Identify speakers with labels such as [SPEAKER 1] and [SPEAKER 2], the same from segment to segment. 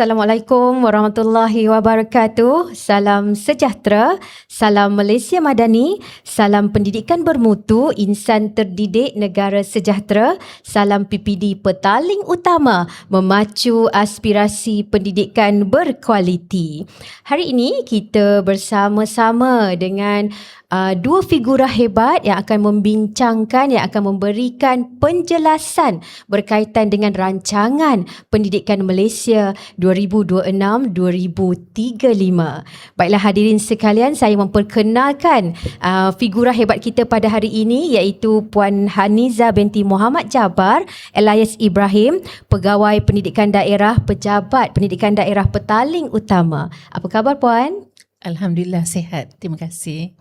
[SPEAKER 1] Assalamualaikum warahmatullahi wabarakatuh. Salam sejahtera, salam Malaysia Madani, salam pendidikan bermutu, insan terdidik negara sejahtera, salam PPD petaling utama memacu aspirasi pendidikan berkualiti. Hari ini kita bersama-sama dengan dua figura hebat yang akan membincangkan, yang akan memberikan penjelasan berkaitan dengan rancangan pendidikan Malaysia 2026-2035. Baiklah hadirin sekalian, saya memperkenalkan figura hebat kita pada hari ini, iaitu Puan Haniza binti Muhammad Jabar, Elias Ibrahim, Pegawai Pendidikan Daerah, Pejabat Pendidikan Daerah Petaling Utama. Apa khabar Puan?
[SPEAKER 2] Alhamdulillah sihat, terima kasih.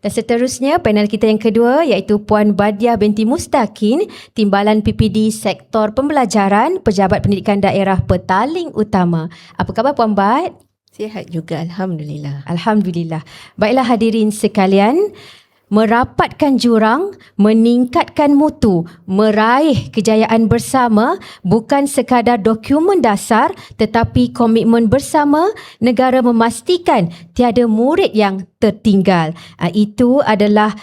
[SPEAKER 1] Dan seterusnya panel kita yang kedua, iaitu Puan Badiah binti Mustaqin, Timbalan PPD Sektor Pembelajaran, Pejabat Pendidikan Daerah Petaling Utama. Apa khabar Puan Bad?
[SPEAKER 3] Sihat juga, Alhamdulillah.
[SPEAKER 1] Alhamdulillah. Baiklah hadirin sekalian, merapatkan jurang, meningkatkan mutu, meraih kejayaan bersama bukan sekadar dokumen dasar tetapi komitmen bersama negara memastikan tiada murid yang tertinggal. Itu adalah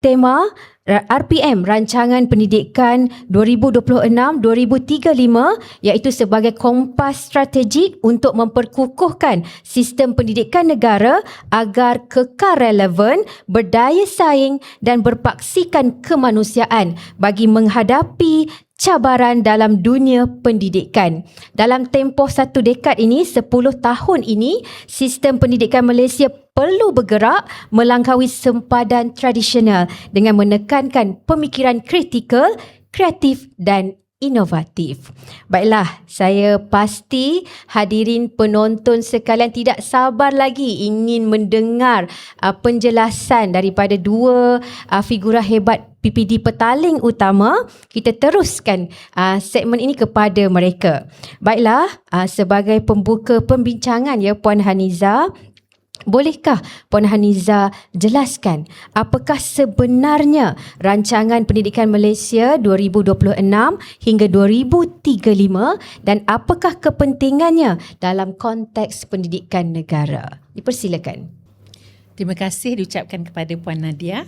[SPEAKER 1] tema RPM, Rancangan Pendidikan 2026-2035, iaitu sebagai kompas strategik untuk memperkukuhkan sistem pendidikan negara agar kekal relevan, berdaya saing dan berpaksikan kemanusiaan bagi menghadapi cabaran dalam dunia pendidikan. Dalam tempoh 1 dekad ini, 10 tahun ini, sistem pendidikan Malaysia perlu bergerak melangkaui sempadan tradisional dengan menekankan pemikiran kritikal, kreatif dan inovatif. Baiklah, saya pasti hadirin penonton sekalian tidak sabar lagi ingin mendengar penjelasan daripada dua figura hebat PPD Petaling Utama. Kita teruskan segmen ini kepada mereka. Baiklah, sebagai pembuka pembincangan ya Puan Haniza, bolehkah Puan Haniza jelaskan apakah sebenarnya Rancangan Pendidikan Malaysia 2026 hingga 2035 dan apakah kepentingannya dalam konteks pendidikan negara? Dipersilakan.
[SPEAKER 2] Terima kasih diucapkan kepada Puan Nadia.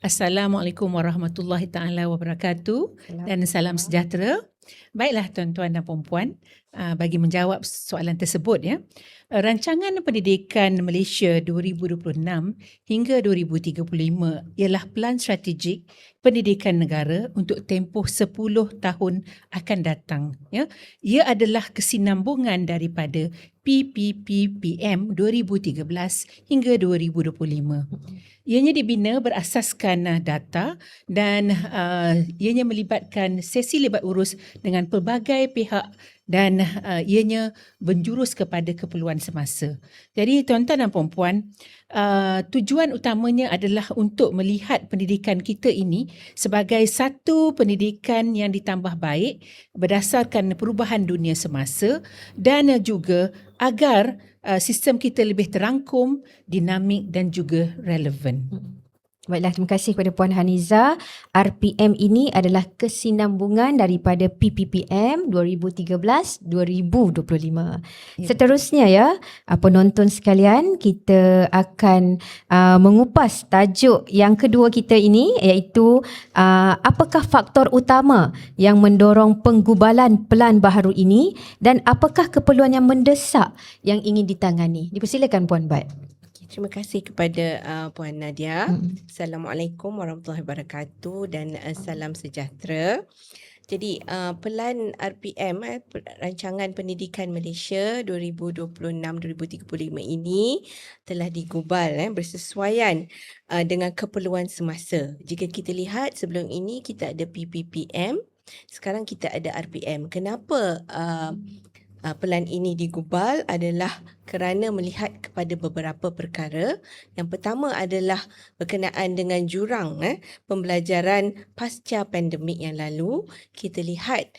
[SPEAKER 2] Assalamualaikum warahmatullahi taala wabarakatuh dan salam sejahtera. Baiklah tuan-tuan dan puan-puan, bagi menjawab soalan tersebut ya. Rancangan Pendidikan Malaysia 2026 hingga 2035 ialah pelan strategik pendidikan negara untuk tempoh 10 tahun akan datang ya. Ia adalah kesinambungan daripada PPPPM 2013 hingga 2025. Ianya dibina berasaskan data dan ianya melibatkan sesi libat urus dengan pelbagai pihak dan ianya menjurus kepada keperluan semasa. Jadi tuan-tuan dan puan-puan, tujuan utamanya adalah untuk melihat pendidikan kita ini sebagai satu pendidikan yang ditambah baik berdasarkan perubahan dunia semasa dan juga agar sistem kita lebih terangkum, dinamik dan juga relevan.
[SPEAKER 1] Baiklah, terima kasih kepada Puan Haniza. RPM ini adalah kesinambungan daripada PPPM 2013-2025. Seterusnya ya, penonton sekalian, kita akan mengupas tajuk yang kedua kita ini, iaitu apakah faktor utama yang mendorong penggubalan pelan baharu ini dan apakah keperluan yang mendesak yang ingin ditangani. Dipersilakan Puan Bad.
[SPEAKER 3] Terima kasih kepada Puan Nadia. Assalamualaikum warahmatullahi wabarakatuh dan salam sejahtera. Jadi pelan RPM, Rancangan Pendidikan Malaysia 2026-2035 ini telah digubal bersesuaian dengan keperluan semasa. Jika kita lihat sebelum ini kita ada PPPM, sekarang kita ada RPM. Kenapa pelan ini digubal adalah kerana melihat kepada beberapa perkara. Yang pertama adalah berkenaan dengan jurang pembelajaran pasca pandemik yang lalu. Kita lihat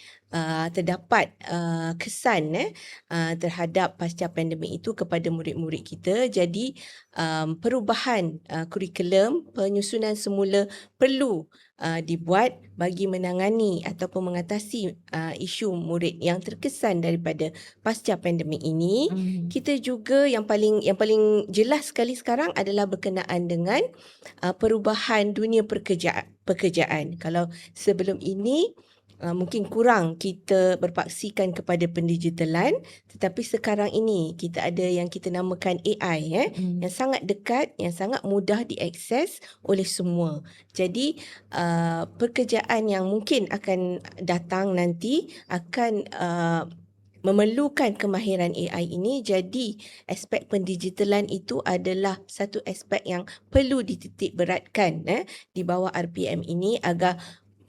[SPEAKER 3] terdapat kesan terhadap pasca pandemik itu kepada murid-murid kita. Jadi perubahan kurikulum, penyusunan semula perlu dibuat bagi menangani ataupun mengatasi isu murid yang terkesan daripada pasca pandemik ini. Kita juga yang paling jelas sekali sekarang adalah berkenaan dengan perubahan dunia pekerjaan. Kalau sebelum ini mungkin kurang kita berpaksikan kepada pendigitalan, tetapi sekarang ini kita ada yang kita namakan AI yang sangat dekat, yang sangat mudah diakses oleh semua. Jadi pekerjaan yang mungkin akan datang nanti akan memerlukan kemahiran AI ini. Jadi aspek pendigitalan itu adalah satu aspek yang perlu dititik beratkan di bawah RPM ini agar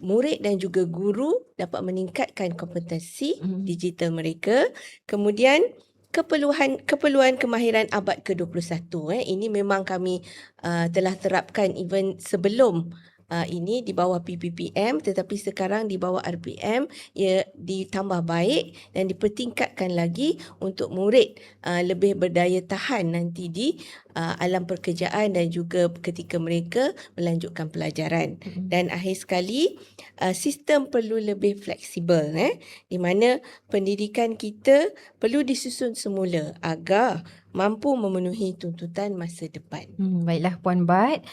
[SPEAKER 3] murid dan juga guru dapat meningkatkan kompetensi digital mereka. Kemudian keperluan kemahiran abad ke-21 ini memang kami telah terapkan even sebelum ini di bawah PPPM, tetapi sekarang di bawah RPM ia ditambah baik dan dipertingkatkan lagi untuk murid lebih berdaya tahan nanti di alam pekerjaan dan juga ketika mereka melanjutkan pelajaran. Dan akhir sekali, sistem perlu lebih fleksibel di mana pendidikan kita perlu disusun semula agar mampu memenuhi tuntutan masa depan.
[SPEAKER 1] Baiklah Puan Bat.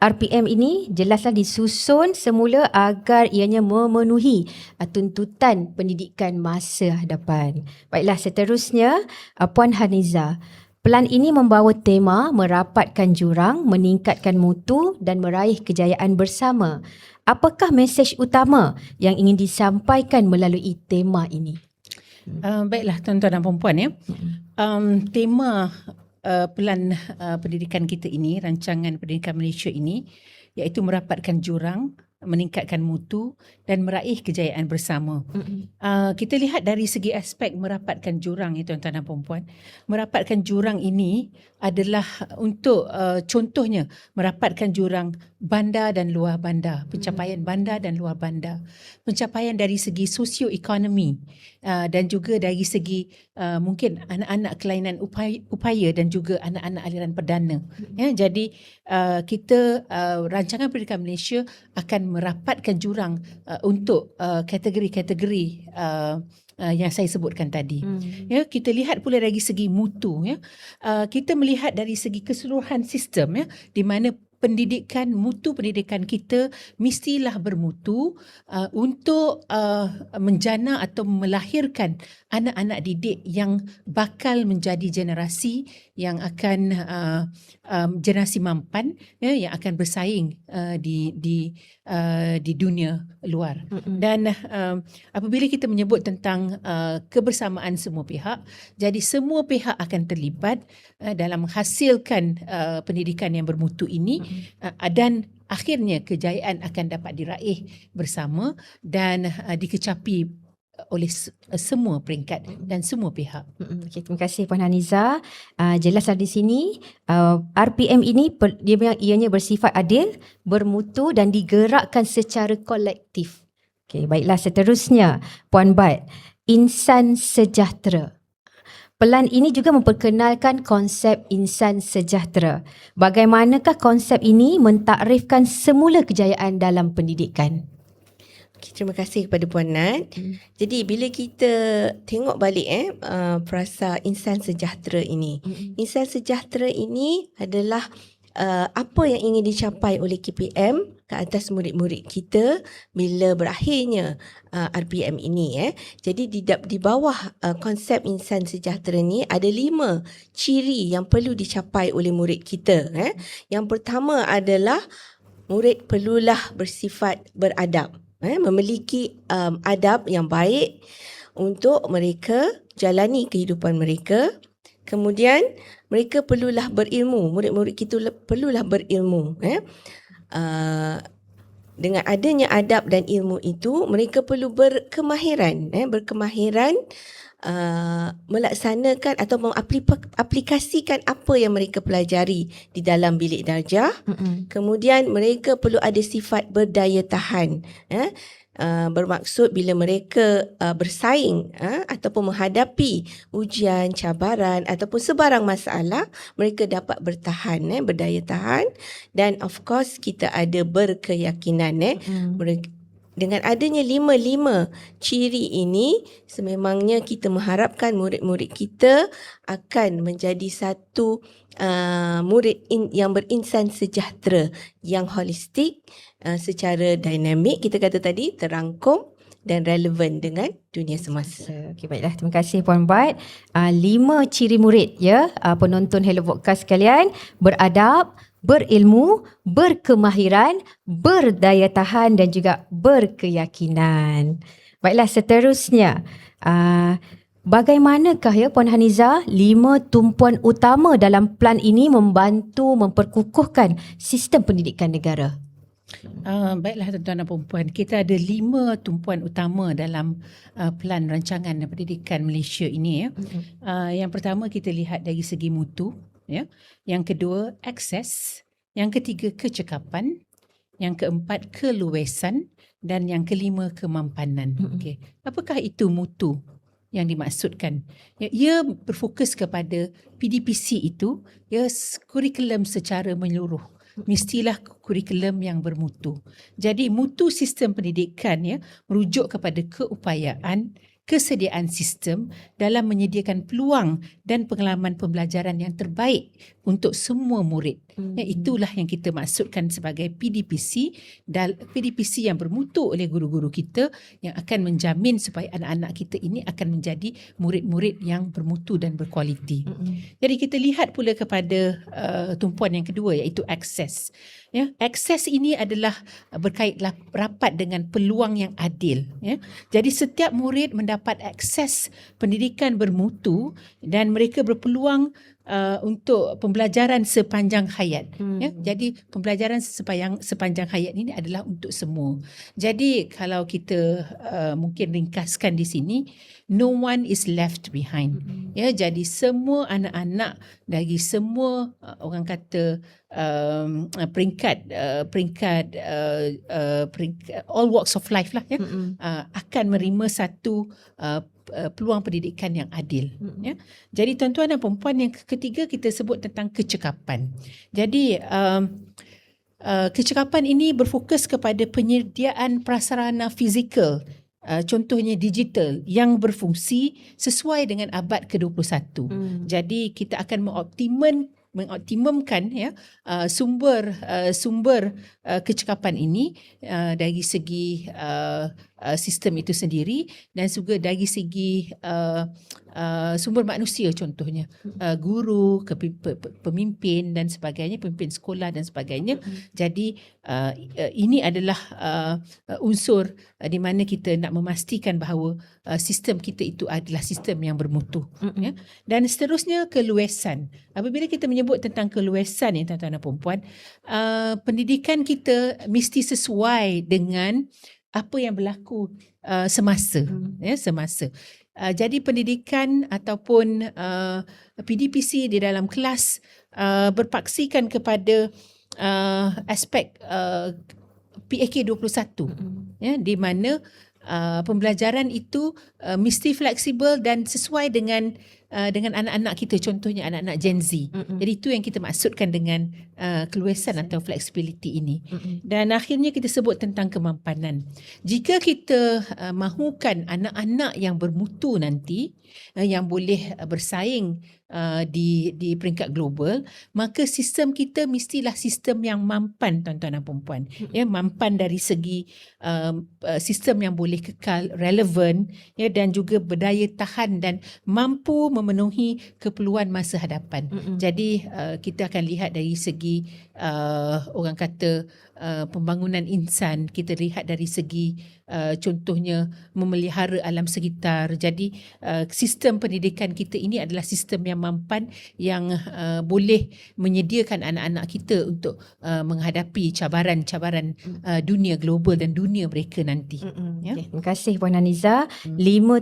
[SPEAKER 1] RPM ini jelaslah disusun semula agar ianya memenuhi tuntutan pendidikan masa hadapan. Baiklah, seterusnya Puan Haniza. Pelan ini membawa tema merapatkan jurang, meningkatkan mutu dan meraih kejayaan bersama. Apakah mesej utama yang ingin disampaikan melalui tema ini?
[SPEAKER 2] Baiklah tuan-tuan dan puan-puan tema pelan pendidikan kita ini, rancangan pendidikan Malaysia ini, iaitu merapatkan jurang, meningkatkan mutu dan meraih kejayaan bersama. Kita lihat dari segi aspek merapatkan jurang ni tuan-tuan dan puan-puan. Merapatkan jurang ini adalah untuk contohnya merapatkan jurang bandar dan luar bandar, pencapaian bandar dan luar bandar, pencapaian dari segi sosioekonomi dan juga dari segi mungkin anak-anak kelainan upaya dan juga anak-anak aliran perdana. Jadi kita rancangan pendidikan Malaysia akan merapatkan jurang untuk kategori-kategori yang saya sebutkan tadi. Kita lihat pula dari segi mutu. Kita melihat dari segi keseluruhan sistem di mana mutu pendidikan kita mestilah bermutu untuk menjana atau melahirkan anak-anak didik yang bakal menjadi generasi yang akan generasi mampan yang akan bersaing di dunia luar. Dan apabila kita menyebut tentang kebersamaan semua pihak, jadi semua pihak akan terlibat dalam menghasilkan pendidikan yang bermutu ini dan akhirnya kejayaan akan dapat diraih bersama dan dikecapi oleh semua peringkat dan semua pihak.
[SPEAKER 1] Okay, terima kasih Puan Haniza. Jelaslah di sini RPM ini ianya bersifat adil, bermutu dan digerakkan secara kolektif. Okay, baiklah, seterusnya Puan Bat, insan sejahtera. Pelan ini juga memperkenalkan konsep insan sejahtera. Bagaimanakah konsep ini mentakrifkan semula kejayaan dalam pendidikan?
[SPEAKER 3] Okay, terima kasih kepada Puan Nat. Jadi bila kita tengok balik frasa insan sejahtera ini. Insan sejahtera ini adalah apa yang ingin dicapai oleh KPM ke atas murid-murid kita bila berakhirnya RPM ini. Jadi di bawah konsep insan sejahtera ni ada 5 ciri yang perlu dicapai oleh murid kita. Yang pertama adalah murid perlulah bersifat beradab, memiliki adab yang baik untuk mereka jalani kehidupan mereka. Kemudian mereka perlulah berilmu, murid-murid kita perlulah berilmu. Dengan adanya adab dan ilmu itu, mereka perlu berkemahiran. Berkemahiran melaksanakan atau mengaplikasikan apa yang mereka pelajari di dalam bilik darjah. Kemudian mereka perlu ada sifat berdaya tahan. Bermaksud bila mereka bersaing ataupun menghadapi ujian, cabaran ataupun sebarang masalah, mereka dapat bertahan, berdaya tahan. Dan of course kita ada berkeyakinan. Dengan adanya 5 ciri ini, sememangnya kita mengharapkan murid-murid kita akan menjadi satu murid yang berinsan sejahtera, yang holistik, secara dinamik, kita kata tadi, terangkum dan relevan dengan dunia semasa.
[SPEAKER 1] Okey, baiklah. Terima kasih Puan Bat. 5 ciri murid ya, penonton Hello Podcast sekalian: beradab, berilmu, berkemahiran, berdaya tahan dan juga berkeyakinan. Baiklah, seterusnya, bagaimanakah ya Puan Haniza 5 tumpuan utama dalam plan ini membantu memperkukuhkan sistem pendidikan negara?
[SPEAKER 2] Baiklah tuan-tuan dan puan-puan, kita ada 5 tumpuan utama dalam plan rancangan pendidikan Malaysia ini. Yang pertama kita lihat dari segi mutu. Ya. Yang kedua, akses. Yang ketiga, kecekapan. Yang keempat, keluasan. Dan yang kelima, kemampanan. Okay. Apakah itu mutu yang dimaksudkan? Ia berfokus kepada PDPC itu, kurikulum secara menyeluruh. Mestilah kurikulum yang bermutu. Jadi mutu sistem pendidikan merujuk kepada keupayaan, kesediaan sistem dalam menyediakan peluang dan pengalaman pembelajaran yang terbaik untuk semua murid. Itulah yang kita maksudkan sebagai PDPC, dan PDPC yang bermutu oleh guru-guru kita yang akan menjamin supaya anak-anak kita ini akan menjadi murid-murid yang bermutu dan berkualiti. Jadi kita lihat pula kepada tumpuan yang kedua, iaitu akses. Akses ini adalah berkait rapat dengan peluang yang adil. Jadi setiap murid mendapat akses pendidikan bermutu dan mereka berpeluang untuk pembelajaran sepanjang hayat. Jadi pembelajaran sepanjang hayat ini adalah untuk semua. Jadi kalau kita mungkin ringkaskan di sini, no one is left behind. Jadi semua anak-anak dari semua orang kata peringkat all walks of life lah akan menerima satu peluang pendidikan yang adil. Jadi tuan-tuan dan perempuan, yang ketiga kita sebut tentang kecekapan. Jadi kecekapan ini berfokus kepada penyediaan prasarana fizikal, contohnya digital, yang berfungsi sesuai dengan abad ke-21. Jadi kita akan mengoptimumkan sumber kecekapan ini dari segi sistem itu sendiri dan juga dari segi sumber manusia, contohnya guru, pemimpin dan sebagainya, pemimpin sekolah dan sebagainya. Jadi ini adalah unsur di mana kita nak memastikan bahawa sistem kita itu adalah sistem yang bermutu. Dan seterusnya, keluasan. Apabila kita menyebut tentang keluasan ni tuan-tuan dan puan-puan, pendidikan kita mesti sesuai dengan apa yang berlaku semasa. Jadi pendidikan ataupun PDPC di dalam kelas berpaksikan kepada aspek PAK 21, di mana pembelajaran itu mesti fleksibel dan sesuai dengan anak-anak kita, contohnya anak-anak Gen Z. Jadi itu yang kita maksudkan dengan keluasan atau flexibility ini. Dan akhirnya kita sebut tentang kemampanan. Jika kita mahukan anak-anak yang bermutu nanti, yang boleh bersaing di peringkat global, maka sistem kita mestilah sistem yang mampan, tuan-tuan dan puan-puan. Mampan dari segi sistem yang boleh kekal relevan, dan juga berdaya tahan dan mampu memenuhi keperluan masa hadapan. Jadi kita akan lihat dari segi orang kata pembangunan insan, kita lihat dari segi contohnya memelihara alam sekitar. Jadi sistem pendidikan kita ini adalah sistem yang mampan, yang boleh menyediakan anak-anak kita untuk menghadapi cabaran-cabaran dunia global dan dunia mereka nanti. Ya.
[SPEAKER 1] Okay, terima kasih Puan Haniza. 5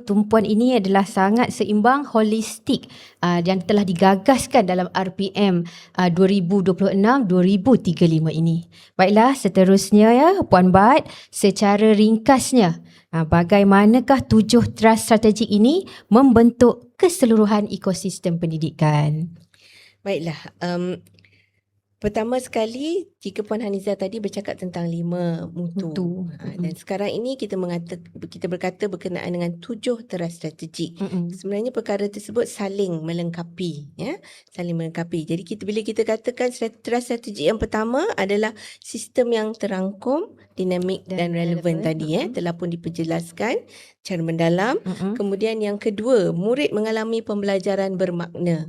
[SPEAKER 1] tumpuan ini adalah sangat seimbang, holistik yang telah digagaskan dalam RPM 2026-2035 ini. Baiklah, seterusnya ya Puan Bat, secara ringkasnya bagaimanakah 7 trust strategik ini membentuk keseluruhan ekosistem pendidikan?
[SPEAKER 3] Baiklah, pertama sekali, jika Puan Haniza tadi bercakap tentang 5 mutu. Dan sekarang ini kita berkata berkenaan dengan 7 teras strategik. Sebenarnya perkara tersebut saling melengkapi, ya, saling melengkapi. Jadi bila kita katakan teras strategik yang pertama adalah sistem yang terangkum, dinamik dan relevan tadi, telah pun diperjelaskan secara mendalam. Kemudian yang kedua, murid mengalami pembelajaran bermakna.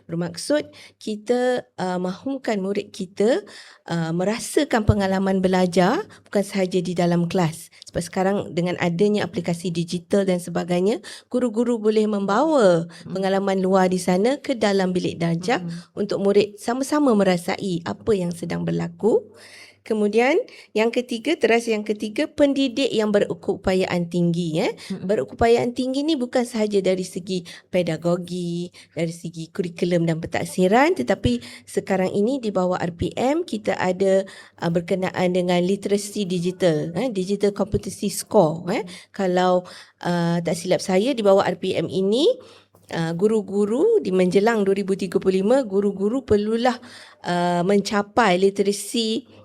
[SPEAKER 3] Bermaksud kita mahukan murid kita merasakan pengalaman belajar bukan sahaja di dalam kelas. Sebab sekarang dengan adanya aplikasi digital dan sebagainya, guru-guru boleh membawa pengalaman luar di sana ke dalam bilik darjah untuk murid sama-sama merasai apa yang sedang berlaku. Kemudian yang ketiga, teras yang ketiga, pendidik yang berkeupayaan tinggi. Berkeupayaan tinggi ni bukan sahaja dari segi pedagogi, dari segi kurikulum dan pentaksiran, tetapi sekarang ini di bawah RPM kita ada berkenaan dengan literasi digital, digital competency score. Kalau tak silap saya, di bawah RPM ini guru-guru di menjelang 2035, guru-guru perlulah mencapai literasi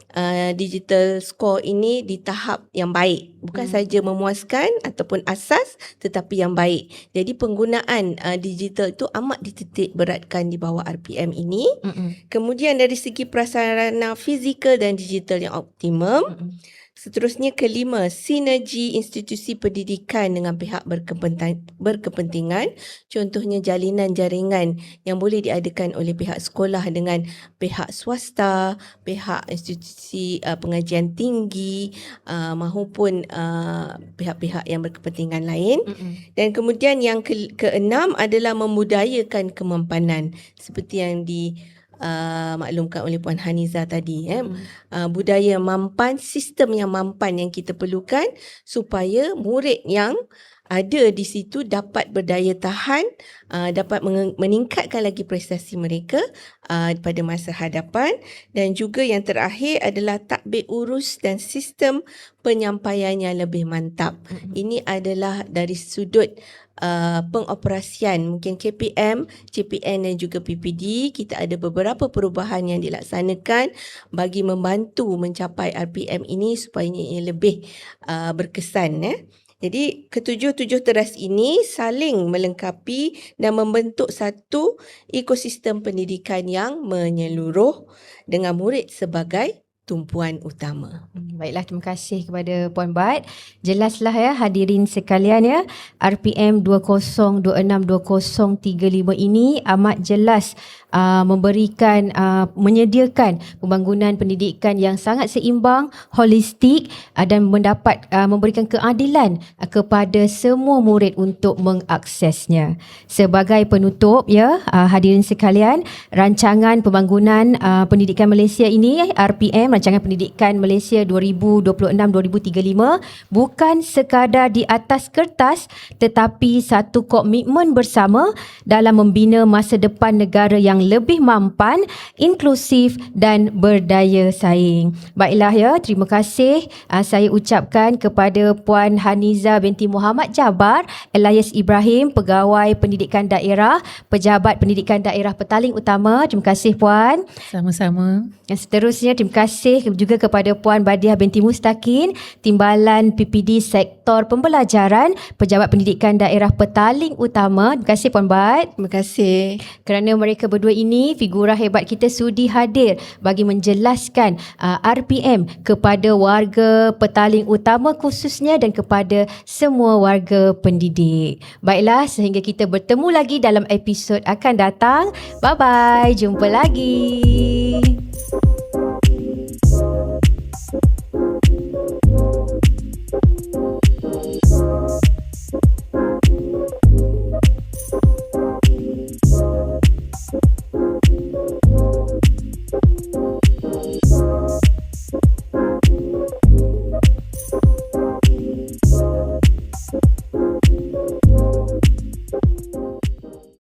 [SPEAKER 3] digital score ini di tahap yang baik. Bukan saja memuaskan ataupun asas, tetapi yang baik. Jadi penggunaan digital itu amat dititik beratkan di bawah RPM ini. Kemudian dari segi prasarana fizikal dan digital yang optimum. Seterusnya kelima, sinergi institusi pendidikan dengan pihak berkepentingan. Contohnya jalinan jaringan yang boleh diadakan oleh pihak sekolah dengan pihak swasta, pihak institusi pengajian tinggi maupun pihak-pihak yang berkepentingan lain. Dan kemudian yang keenam adalah memudayakan kemampanan seperti yang maklumkan oleh Puan Haniza tadi. Budaya mampan, sistem yang mampan yang kita perlukan supaya murid yang ada di situ dapat berdaya tahan, dapat meningkatkan lagi prestasi mereka pada masa hadapan. Dan juga yang terakhir adalah tadbir urus dan sistem penyampaiannya lebih mantap. Ini adalah dari sudut pengoperasian, mungkin KPM, CPN dan juga PPD. Kita ada beberapa perubahan yang dilaksanakan bagi membantu mencapai RPM ini supaya ia lebih berkesan. Jadi ketujuh teras ini saling melengkapi dan membentuk satu ekosistem pendidikan yang menyeluruh dengan murid sebagai tumpuan utama.
[SPEAKER 1] Baiklah, terima kasih kepada Puan Bat. Jelaslah ya hadirin sekalian ya, RPM 2026-2035 ini amat jelas memberikan menyediakan pembangunan pendidikan yang sangat seimbang, holistik dan memberikan keadilan kepada semua murid untuk mengaksesnya. Sebagai penutup ya, hadirin sekalian, rancangan pembangunan pendidikan Malaysia ini, RPM, Rancangan Pendidikan Malaysia 2026-2035, bukan sekadar di atas kertas tetapi satu komitmen bersama dalam membina masa depan negara yang lebih mampan, inklusif dan berdaya saing. Baiklah ya, terima kasih saya ucapkan kepada Puan Haniza binti Muhammad Jabar, Elias Ibrahim, Pegawai Pendidikan Daerah, Pejabat Pendidikan Daerah Petaling Utama. Terima kasih Puan.
[SPEAKER 2] Sama-sama.
[SPEAKER 1] Dan seterusnya terima kasih juga kepada Puan Badiah binti Mustaqin, Timbalan PPD Sektor Pembelajaran, Pejabat Pendidikan Daerah Petaling Utama. Terima kasih Puan Bat.
[SPEAKER 3] Terima kasih.
[SPEAKER 1] Kerana mereka berdua ini, figura hebat kita sudi hadir bagi menjelaskan RPM kepada warga Petaling Utama khususnya dan kepada semua warga pendidik. Baiklah, sehingga kita bertemu lagi dalam episod akan datang. Bye-bye. Jumpa lagi.